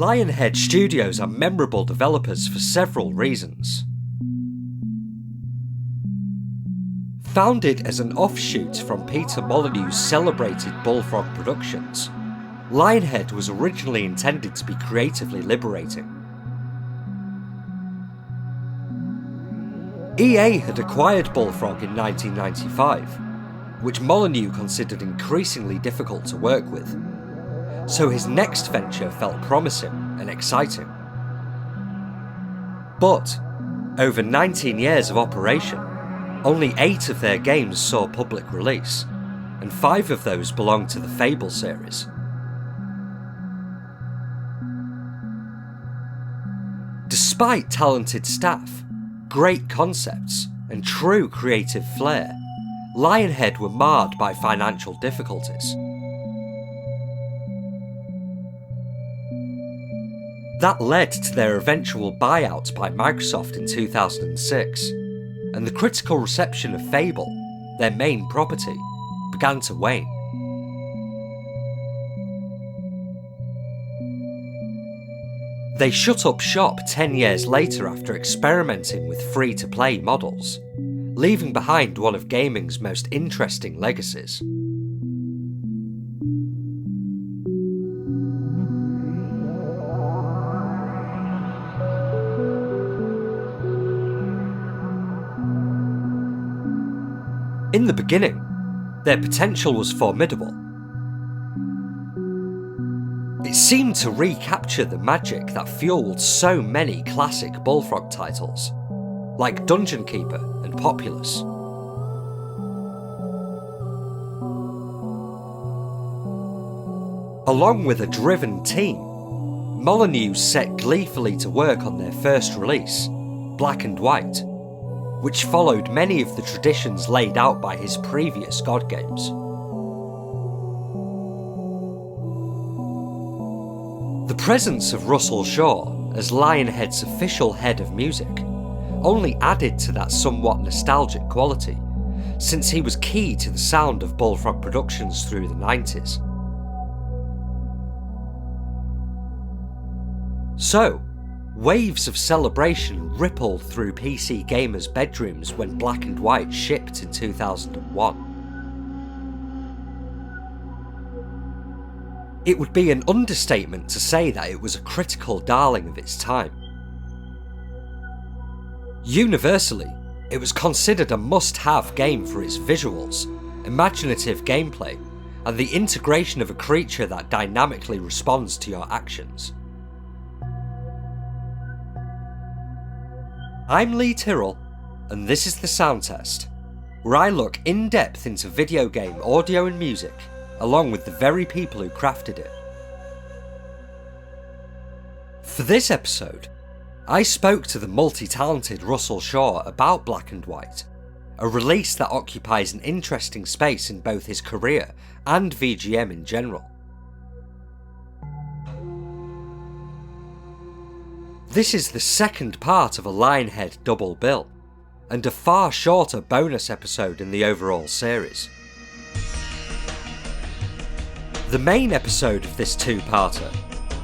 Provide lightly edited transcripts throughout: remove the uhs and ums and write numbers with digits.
Lionhead Studios are memorable developers for several reasons. Founded as an offshoot from Peter Molyneux's celebrated Bullfrog Productions, Lionhead was originally intended to be creatively liberating. EA had acquired Bullfrog in 1995, which Molyneux considered increasingly difficult to work with, so his next venture felt promising and exciting. But, over 19 years of operation, only 8 of their games saw public release, and 5 of those belonged to the Fable series. Despite talented staff, great concepts, and true creative flair, Lionhead were marred by financial difficulties. That led to their eventual buyout by Microsoft in 2006, and the critical reception of Fable, their main property, began to wane. They shut up shop 10 years later after experimenting with free-to-play models, leaving behind one of gaming's most interesting legacies. In the beginning, their potential was formidable. It seemed to recapture the magic that fueled so many classic Bullfrog titles, like Dungeon Keeper and Populous. Along with a driven team, Molyneux set gleefully to work on their first release, Black and White, which followed many of the traditions laid out by his previous God games. The presence of Russell Shaw as Lionhead's official head of music only added to that somewhat nostalgic quality, since he was key to the sound of Bullfrog Productions through the 90s. So, waves of celebration rippled through PC gamers' bedrooms when Black and White shipped in 2001. It would be an understatement to say that it was a critical darling of its time. Universally, it was considered a must-have game for its visuals, imaginative gameplay, and the integration of a creature that dynamically responds to your actions. I'm Lee Tyrrell, and this is the Sound Test, where I look in depth into video game audio and music, along with the very people who crafted it. For this episode, I spoke to the multi-talented Russell Shaw about Black and White, a release that occupies an interesting space in both his career and VGM in general. This is the second part of a Lionhead double bill, and a far shorter bonus episode in the overall series. The main episode of this two-parter,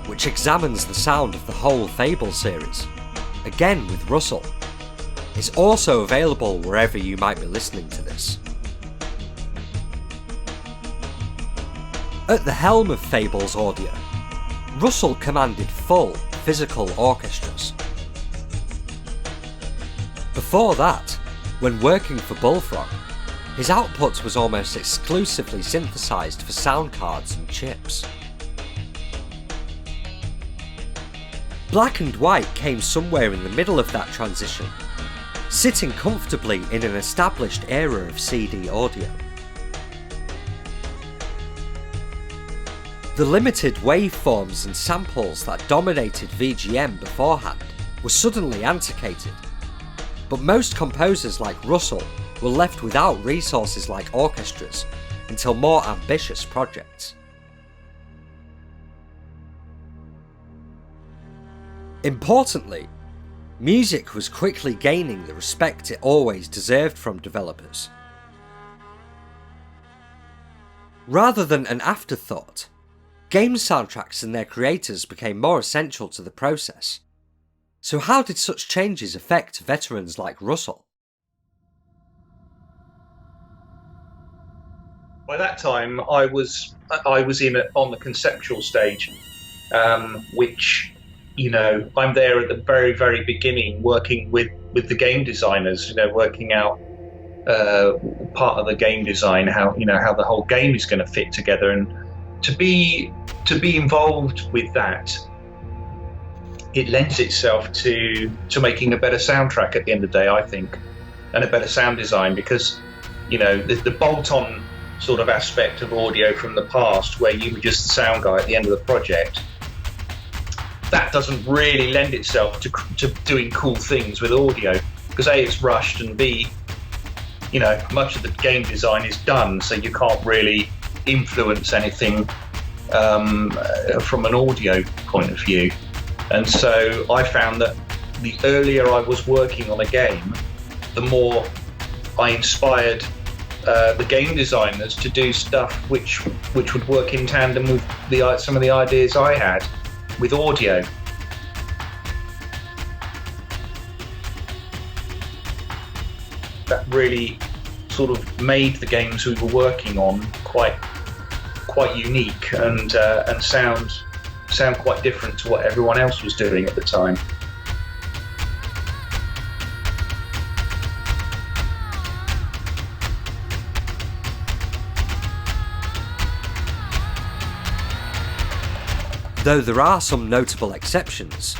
which examines the sound of the whole Fable series, again with Russell, is also available wherever you might be listening to this. At the helm of Fable's audio, Russell commanded full, physical orchestras. Before that, when working for Bullfrog, his output was almost exclusively synthesized for sound cards and chips. Black and White came somewhere in the middle of that transition, sitting comfortably in an established era of CD audio. The limited waveforms and samples that dominated VGM beforehand were suddenly antiquated, but most composers like Russell were left without resources like orchestras until more ambitious projects. Importantly, music was quickly gaining the respect it always deserved from developers. Rather than an afterthought, game soundtracks and their creators became more essential to the process. So how did such changes affect veterans like Russell? By that time, I was on the conceptual stage, which, I'm there at the very, very beginning, working with the game designers, working out part of the game design, how the whole game is going to fit together, and to be involved with that, it lends itself to making a better soundtrack at the end of the day, I think, and a better sound design, because the bolt-on sort of aspect of audio from the past, where you were just the sound guy at the end of the project, that doesn't really lend itself to doing cool things with audio, because A, it's rushed, and B, much of the game design is done, so you can't really influence anything from an audio point of view. And so I found that the earlier I was working on a game, the more I inspired the game designers to do stuff which would work in tandem with some of the ideas I had with audio. That really sort of made the games we were working on quite unique and sound quite different to what everyone else was doing at the time. Though there are some notable exceptions,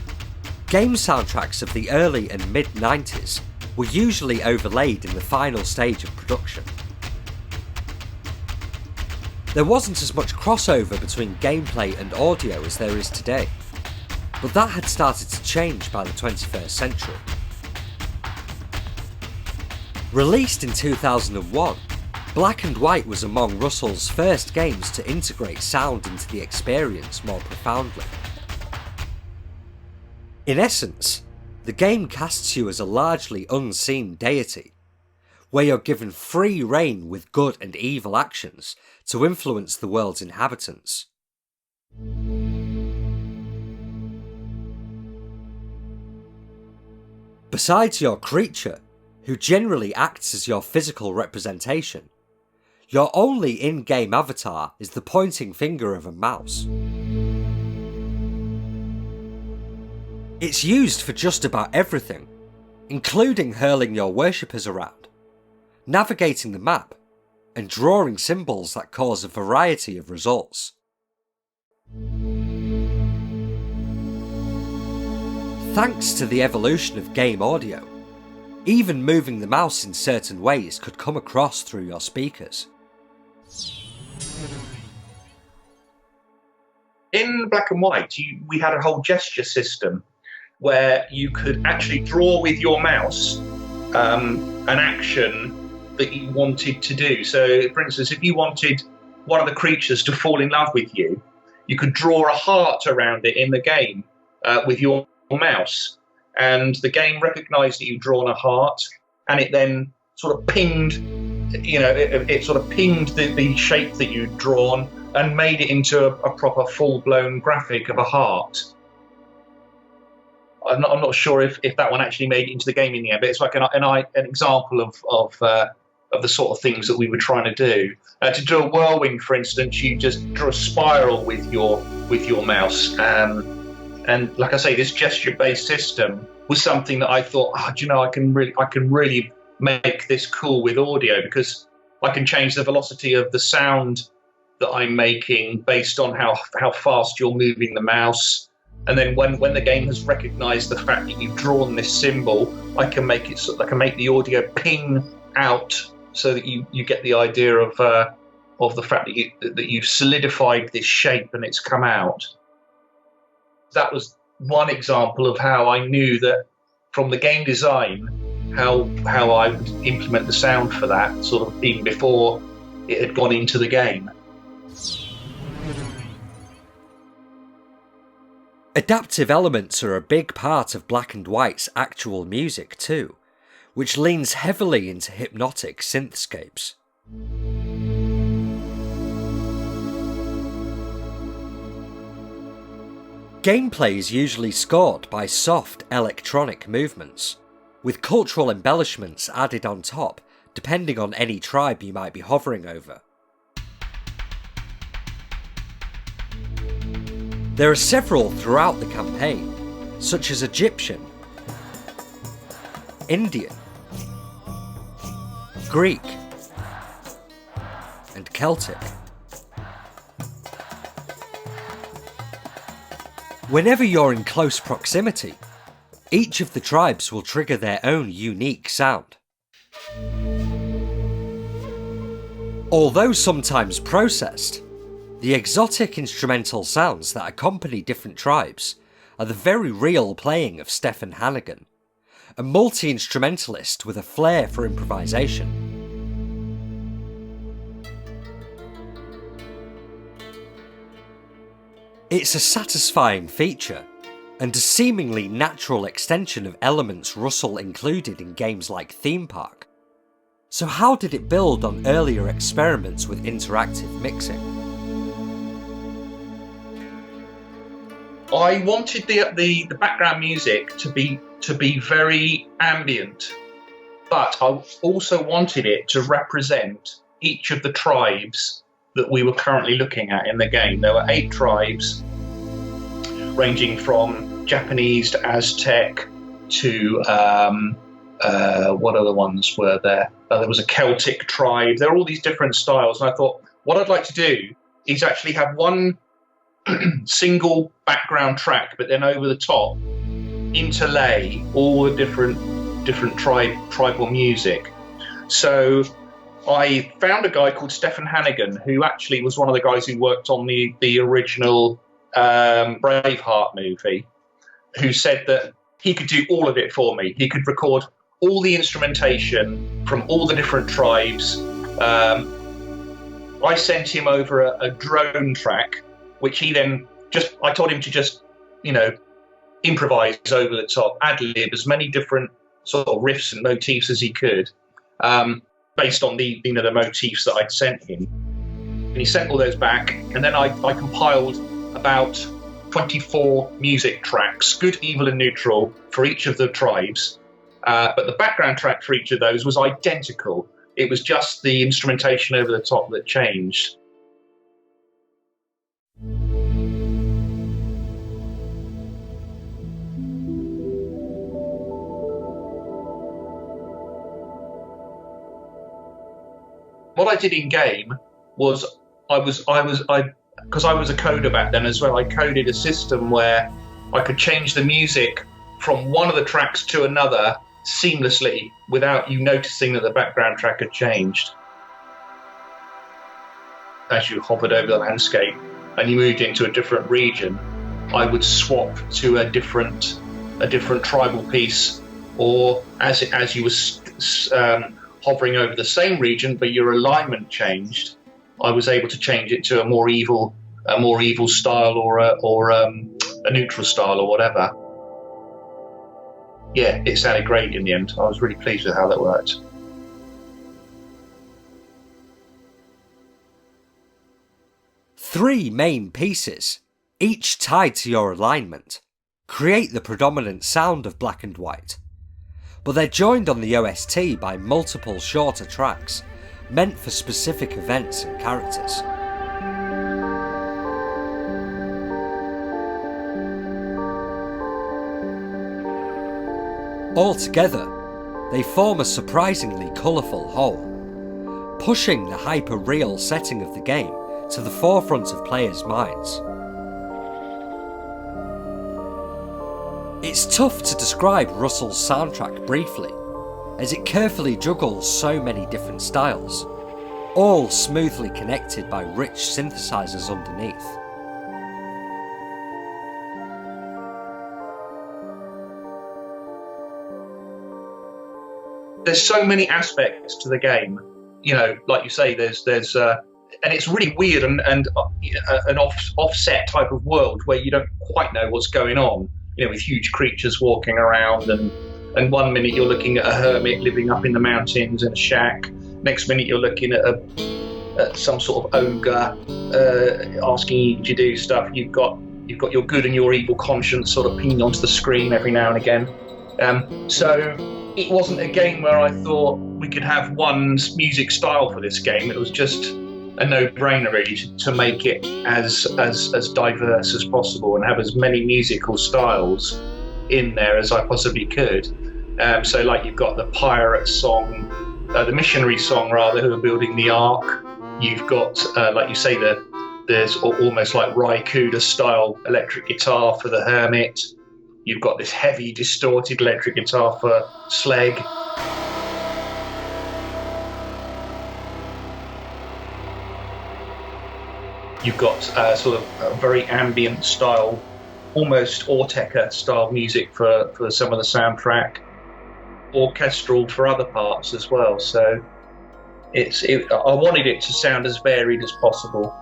game soundtracks of the early and mid-90s were usually overlaid in the final stage of production. There wasn't as much crossover between gameplay and audio as there is today, but that had started to change by the 21st century. Released in 2001, Black and White was among Russell's first games to integrate sound into the experience more profoundly. In essence, the game casts you as a largely unseen deity, where you're given free rein with good and evil actions to influence the world's inhabitants. Besides your creature, who generally acts as your physical representation, your only in-game avatar is the pointing finger of a mouse. It's used for just about everything, including hurling your worshippers around, navigating the map, and drawing symbols that cause a variety of results. Thanks to the evolution of game audio, even moving the mouse in certain ways could come across through your speakers. In Black and White, we had a whole gesture system where you could actually draw with your mouse an action that you wanted to do. So, for instance, if you wanted one of the creatures to fall in love with you, you could draw a heart around it in the game with your mouse. And the game recognised that you'd drawn a heart, and it then sort of pinged, it sort of pinged the shape that you'd drawn and made it into a proper full-blown graphic of a heart. I'm not sure if that one actually made it into the game in the end, but it's like an example of the sort of things that we were trying to do. To do a whirlwind, for instance, you just draw a spiral with your mouse. And like I say, this gesture-based system was something that I thought, I can really make this cool with audio, because I can change the velocity of the sound that I'm making based on how fast you're moving the mouse. And then when the game has recognised the fact that you've drawn this symbol, I can make the audio ping out so that you get the idea of the fact that you've solidified this shape and it's come out. That was one example of how I knew that from the game design, how I would implement the sound for that, sort of even before it had gone into the game. Adaptive elements are a big part of Black and White's actual music too, which leans heavily into hypnotic synthscapes. Gameplay is usually scored by soft electronic movements, with cultural embellishments added on top depending on any tribe you might be hovering over. There are several throughout the campaign, such as Egyptian, Indian, Greek, and Celtic. Whenever you're in close proximity, each of the tribes will trigger their own unique sound. Although sometimes processed, the exotic instrumental sounds that accompany different tribes are the very real playing of Stefan Hannigan, a multi-instrumentalist with a flair for improvisation. It's a satisfying feature, and a seemingly natural extension of elements Russell included in games like Theme Park. So how did it build on earlier experiments with interactive mixing? I wanted the background music to be very ambient, but I also wanted it to represent each of the tribes that we were currently looking at in the game. There were 8 tribes, ranging from Japanese to Aztec to what other ones were there? There was a Celtic tribe. There were all these different styles, and I thought what I'd like to do is actually have one single background track, but then over the top interlay all the different tribal music. So I found a guy called Stefan Hannigan, who actually was one of the guys who worked on the original Braveheart movie, who said that he could do all of it for me. He could record all the instrumentation from all the different tribes. I sent him over a drone track, which he then I told him to just, improvise over the top, ad-lib as many different sort of riffs and motifs as he could, based on the motifs that I'd sent him. And he sent all those back, and then I compiled about 24 music tracks, good, evil, and neutral, for each of the tribes. But the background track for each of those was identical. It was just the instrumentation over the top that changed. What I did in game was because I was a coder back then as well, I coded a system where I could change the music from one of the tracks to another seamlessly without you noticing that the background track had changed. As you hovered over the landscape and you moved into a different region, I would swap to a different tribal piece, or as you were hovering over the same region but your alignment changed, I was able to change it to a more evil style or a neutral style or whatever. Yeah, it sounded great in the end. I was really pleased with how that worked. Three main pieces, each tied to your alignment, create the predominant sound of Black and White, but they're joined on the OST by multiple shorter tracks meant for specific events and characters. Altogether, they form a surprisingly colourful whole, pushing the hyper-real setting of the game to the forefront of players' minds. It's tough to describe Russell's soundtrack briefly, as it carefully juggles so many different styles, all smoothly connected by rich synthesizers underneath. There's so many aspects to the game, like you say, there's and it's really weird and an offset type of world where you don't quite know what's going on, with huge creatures walking around, and one minute you're looking at a hermit living up in the mountains in a shack, next minute you're looking at some sort of ogre asking you to do stuff. You've got You've got your good and your evil conscience sort of pinging onto the screen every now and again. So it wasn't a game where I thought we could have one music style for this game. It was just a no-brainer really to make it as diverse as possible and have as many musical styles in there as I possibly could. So like you've got the pirate song, the missionary song rather, who are building the ark. You've got, like you say, there's almost like Ry Cooder style electric guitar for the hermit. You've got this heavy distorted electric guitar for Slag. You've got sort of a very ambient style, almost Ortega style music for some of the soundtrack, orchestral for other parts as well. So I wanted it to sound as varied as possible.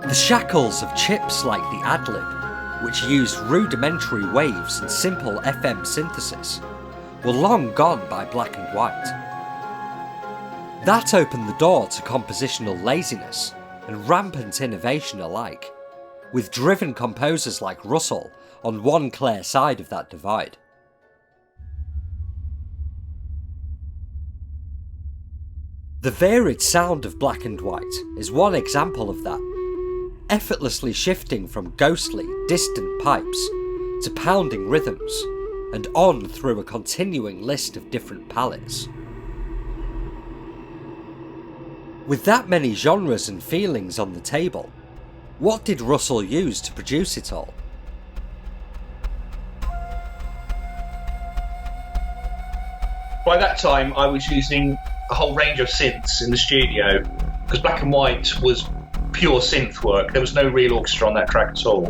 The shackles of chips like the Adlib, which used rudimentary waves and simple FM synthesis, were long gone by Black and White. That opened the door to compositional laziness and rampant innovation alike, with driven composers like Russell on one clear side of that divide. The varied sound of Black and White is one example of that, effortlessly shifting from ghostly, distant pipes to pounding rhythms, and on through a continuing list of different palettes. With that many genres and feelings on the table, what did Russell use to produce it all? By that time, I was using a whole range of synths in the studio, because Black and White was pure synth work. There was no real orchestra on that track at all.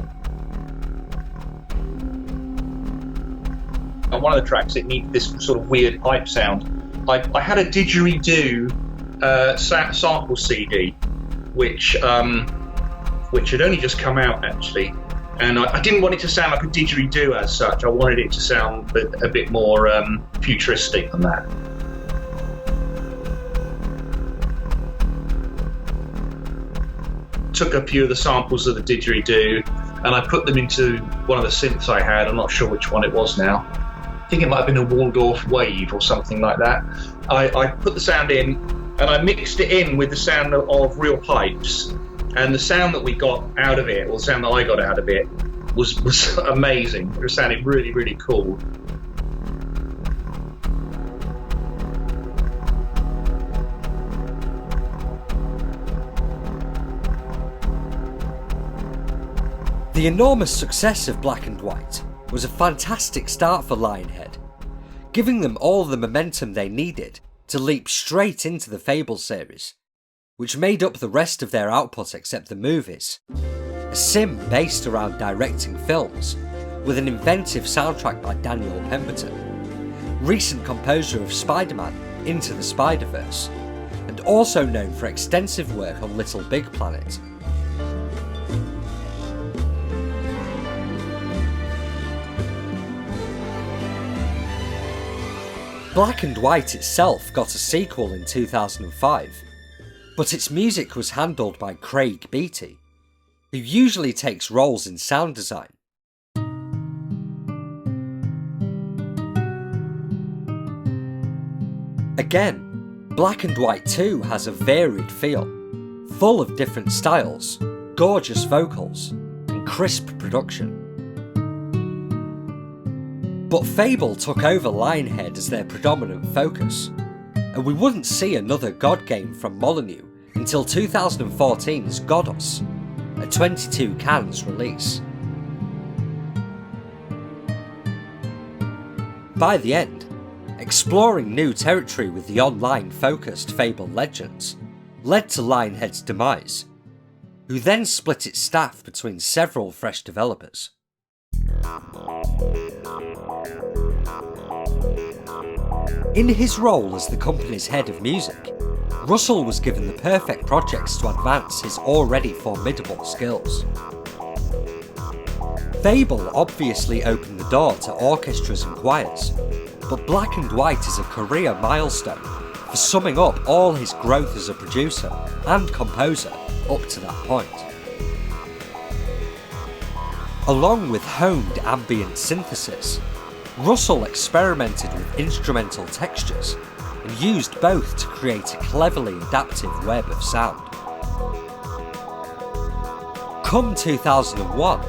On one of the tracks, it needed this sort of weird pipe sound. I had a didgeridoo sample CD, which had only just come out actually, and I didn't want it to sound like a didgeridoo as such. I wanted it to sound a bit more futuristic than that. Took a few of the samples of the didgeridoo and I put them into one of the synths I had. I'm not sure which one it was now. I think it might have been a Waldorf Wave or something like that. I put the sound in and I mixed it in with the sound of real pipes, and the sound that we got out of it, or the sound that I got out of it, was amazing. It sounded really, really cool. The enormous success of Black and White was a fantastic start for Lionhead, giving them all the momentum they needed to leap straight into the Fable series, which made up the rest of their output except the movies. A sim based around directing films, with an inventive soundtrack by Daniel Pemberton, recent composer of Spider-Man Into the Spider-Verse, and also known for extensive work on Little Big Planet. Black and White itself got a sequel in 2005, but its music was handled by Craig Beattie, who usually takes roles in sound design. Again, Black and White 2 has a varied feel, full of different styles, gorgeous vocals, and crisp production. But Fable took over Lionhead as their predominant focus, and we wouldn't see another God game from Molyneux until 2014's Godos, a 22 cans release. By the end, exploring new territory with the online-focused Fable Legends led to Lionhead's demise, who then split its staff between several fresh developers. In his role as the company's head of music, Russell was given the perfect projects to advance his already formidable skills. Fable obviously opened the door to orchestras and choirs, but Black and White is a career milestone for summing up all his growth as a producer and composer up to that point. Along with honed ambient synthesis, Russell experimented with instrumental textures and used both to create a cleverly adaptive web of sound. Come 2001,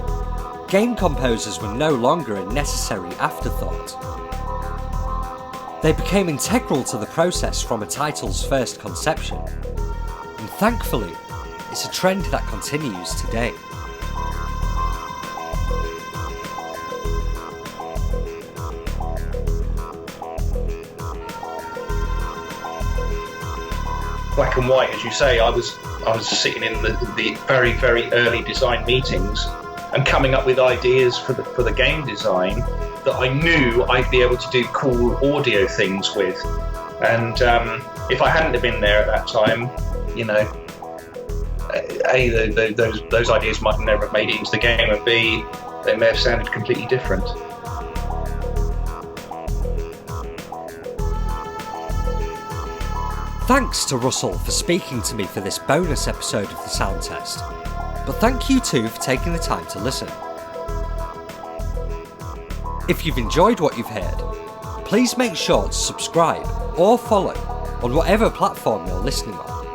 game composers were no longer a necessary afterthought. They became integral to the process from a title's first conception, and thankfully, it's a trend that continues today. Black and White, as you say, I was sitting in the very, very early design meetings and coming up with ideas for the game design that I knew I'd be able to do cool audio things with. And if I hadn't have been there at that time, you know, A, those ideas might have never made it into the game, and B, they may have sounded completely different. Thanks to Russell for speaking to me for this bonus episode of the sound test, but thank you too for taking the time to listen. If you've enjoyed what you've heard, please make sure to subscribe or follow on whatever platform you're listening on.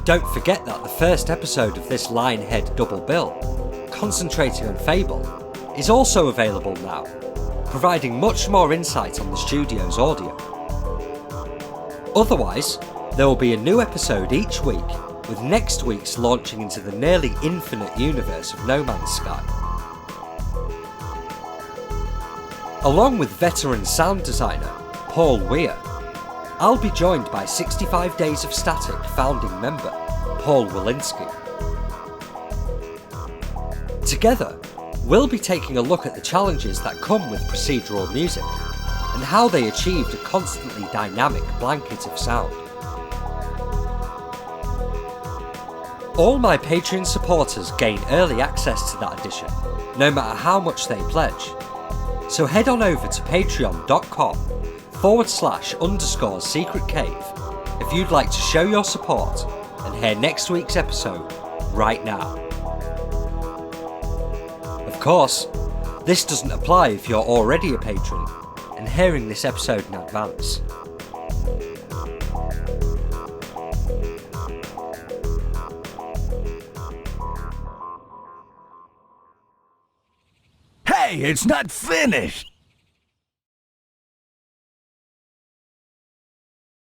Don't forget that the first episode of this Lionhead double bill, concentrating on Fable, is also available now, providing much more insight on the studio's audio. Otherwise, there will be a new episode each week, with next week's launching into the nearly infinite universe of No Man's Sky. Along with veteran sound designer Paul Weir, I'll be joined by 65 Days of Static founding member Paul Walensky. Together, we'll be taking a look at the challenges that come with procedural music, and how they achieved a constantly dynamic blanket of sound. All my Patreon supporters gain early access to that edition, no matter how much they pledge. So head on over to patreon.com/_secret cave if you'd like to show your support and hear next week's episode right now. Of course, this doesn't apply if you're already a patron and hearing this episode in advance. Hey, it's not finished!